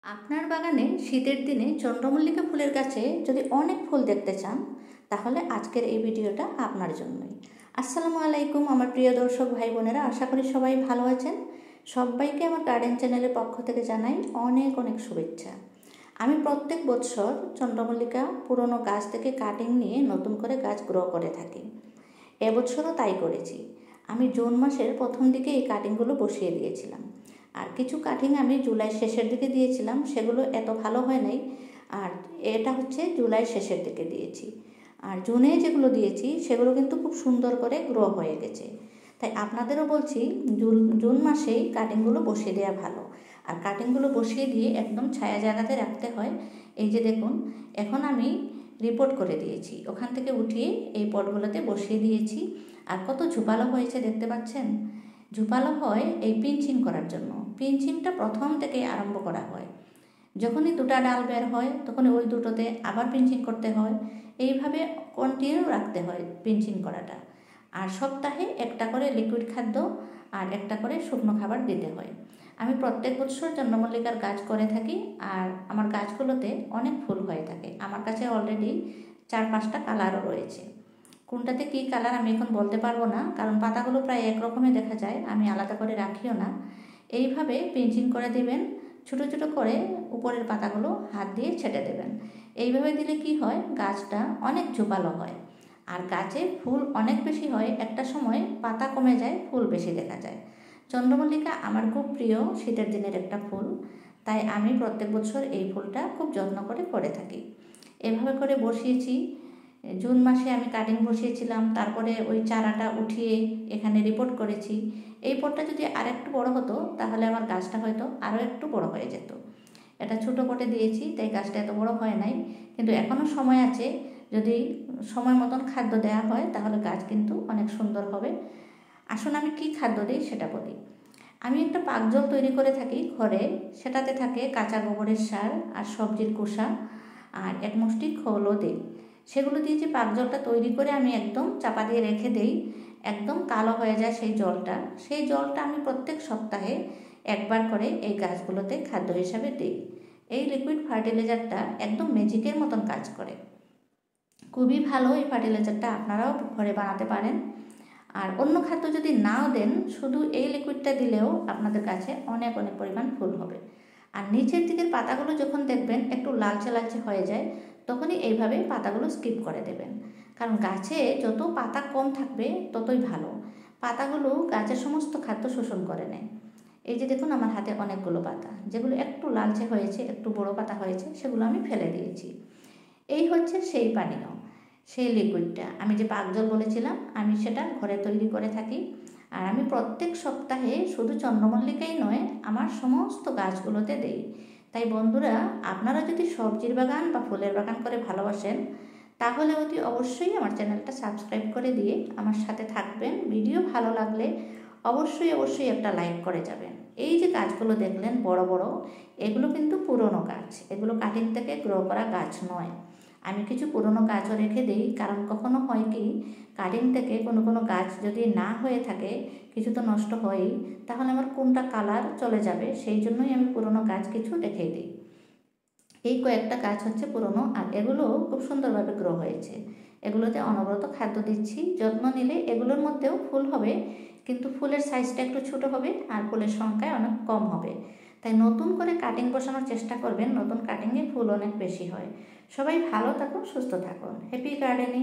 আপনার বাগানে শীতের দিনে চন্দ্রমল্লিকা ফুলের গাছে যদি অনেক ফুল দেখতে চান তাহলে আজকের এই ভিডিওটা আপনার জন্যই। আসসালামু আলাইকুম আমার প্রিয় দর্শক ভাই বোনেরা, আশা করি সবাই ভালো আছেন। সবাইকে আমার গার্ডেন চ্যানেলের পক্ষ থেকে জানাই অনেক অনেক শুভেচ্ছা। আমি প্রত্যেক বছর চন্দ্রমল্লিকা পুরনো গাছ থেকে কাটিং নিয়ে নতুন করে গাছ গ্রো করে থাকি। এবছরও তাই করেছি। আমি জুন মাসের প্রথম দিকে এই কাটিংগুলো বসিয়ে দিয়েছিলাম, আর কিছু কাটিং আমি জুলাই শেষের দিকে দিয়েছিলাম, সেগুলো এত ভালো হয় নাই। আর এটা হচ্ছে জুলাই শেষের দিকে দিয়েছি। আর জুনে যেগুলো দিয়েছি সেগুলো কিন্তু খুব সুন্দর করে গ্রো হয়ে গেছে। তাই আপনাদেরও বলছি জুন মাসেই কাটিংগুলো বসিয়ে দেওয়া ভালো। আর কাটিংগুলো বসিয়ে দিয়ে একদম ছায়া জায়গাতে রাখতে হয়। এই যে দেখুন, এখন আমি রিপোর্ট করে দিয়েছি, ওখান থেকে উঠিয়ে এই পটগুলোতে বসিয়ে দিয়েছি। আর কত ঝুপালো হয়েছে দেখতে পাচ্ছেন। ঝুপালো হয় এই পিঞ্চিং করার জন্য। পিঞ্চিংটা প্রথম থেকে আরম্ভ করা হয়, যখনই দুটা ডাল বের হয় তখনই ওই দুটোতে আবার পিঞ্চিং করতে হয়। এইভাবে কন্টিনিউ রাখতে হয় পিঞ্চিং করাটা। আর সপ্তাহে একটা করে লিকুইড খাদ্য আর একটা করে শুকনো খাবার দিতে হয়। আমি প্রত্যেক বছর চন্দ্রমল্লিকার গাছ করে থাকি, আর আমার গাছগুলোতে অনেক ফুল হয়ে থাকে। আমার কাছে অলরেডি 4-5টা কালারও রয়েছে। কোনটাতে কী কালার আমি এখন বলতে পারবো না, কারণ পাতাগুলো প্রায় একরকমই দেখা যায়, আমি আলাদা করে রাখিও না। এইভাবে পিঞ্চিং করে দিবেন, ছোটো ছোটো করে উপরের পাতাগুলো হাত দিয়ে ছেটে দেবেন। এইভাবে দিলে কি হয়, গাছটা অনেক ঝোপালো হয় আর গাছে ফুল অনেক বেশি হয়। একটা সময় পাতা কমে যায়, ফুল বেশি দেখা যায়। চন্দ্রমল্লিকা আমার খুব প্রিয় শীতের দিনের একটা ফুল, তাই আমি প্রত্যেক বছর এই ফুলটা খুব যত্ন করে থাকি। এভাবে করে বসিয়েছি। জুন মাসে আমি কাটিং বসিয়েছিলাম, তারপরে ওই চারাটা উঠিয়ে এখানে রিপোর্ট করেছি। এই পটটা যদি আর একটু বড় হতো তাহলে আমার গাছটা হয়তো আরও একটু বড় হয়ে যেত। এটা ছোটো পটে দিয়েছি তাই গাছটা এত বড় হয় নাই, কিন্তু এখনও সময় আছে। যদি সময় মতন খাদ্য দেওয়া হয় তাহলে গাছ কিন্তু অনেক সুন্দর হবে। আসুন আমি কি খাদ্য দিই সেটা বলি। আমি একটা পাক জল তৈরি করে থাকি ঘরে, সেটাতে থাকে কাঁচা গোবরের সার আর সবজির খোসা আর এক মুষ্টি খোলও দিই। সেগুলো দিয়ে যে পাক জলটা তৈরি করে আমি একদম চাপা দিয়ে রেখে দেই, একদম কালো হয়ে যায় সেই জলটা আমি প্রত্যেক সপ্তাহে একবার করে এই গাছগুলোতে খাদ্য হিসাবে দিই। এই লিকুইড ফার্টিলাইজারটা একদম ম্যাজিকের মতন কাজ করে। খুবই ভালো এই ফার্টিলাইজারটা, আপনারাও ঘরে বানাতে পারেন। আর অন্য খাদ্য যদি নাও দেন, শুধু এই লিকুইডটা দিলেও আপনাদের কাছে অনেক অনেক পরিমাণ ফুল হবে। আর নিচের দিকের পাতাগুলো যখন দেখবেন একটু লালচে লালচে হয়ে যায়, তখনই এইভাবে পাতাগুলো স্কিপ করে দেবেন। কারণ গাছে যত পাতা কম থাকবে ততই ভালো। পাতাগুলো গাছের সমস্ত খাদ্য শোষণ করে নেয়। এই যে দেখুন, আমার হাতে অনেকগুলো পাতা, যেগুলো একটু লালচে হয়েছে, একটু বড় পাতা হয়েছে, সেগুলো আমি ফেলে দিয়েছি। এই হচ্ছে সেই পানীয়, সেই লিকুইডটা। আমি যে পাক জল বলেছিলাম, আমি সেটা ঘরে তৈরি করে থাকি। আর আমি প্রত্যেক সপ্তাহে শুধু চন্দ্রমল্লিকাই নয়, আমার সমস্ত গাছগুলোতে দেই। তাই বন্ধুরা, আপনারা যদি সবজির বাগান বা ফুলের বাগান করে ভালোবাসেন তাহলে অতি অবশ্যই আমার চ্যানেলটা সাবস্ক্রাইব করে দিয়ে আমার সাথে থাকবেন। ভিডিও ভালো লাগলে অবশ্যই একটা লাইক করে যাবেন। এই যে গাছগুলো দেখলেন বড় বড়, এগুলো কিন্তু পুরনো গাছ, এগুলো কাটিং থেকে গ্রো করা গাছ নয়। আমি কিছু পুরনো গাছও রেখে দিই, কারণ কখনো হয় কি, কাটিং থেকে কোনো গাছ যদি না হয়ে থাকে, কিছু তো নষ্ট হয়ই, তাহলে আমার কোনটা কালার চলে যাবে, সেই জন্যই আমি পুরনো গাছ কিছু রেখে দিই। এই কয়েকটা গাছ হচ্ছে পুরনো, আর এগুলো খুব সুন্দরভাবে গ্রো হয়েছে। এগুলোতে অনবরত খাদ্য দিচ্ছি, যত্ন নিলে এগুলোর মধ্যেও ফুল হবে, কিন্তু ফুলের সাইজটা একটু ছোটো হবে আর ফুলের সংখ্যায় অনেক কম হবে। তাই নতুন করে কাটিং বসানোর চেষ্টা করবেন, নতুন কাটিংয়ে ফুল অনেক বেশি হয়। সবাই ভালো থাকুন, সুস্থ থাকুন। Happy gardening.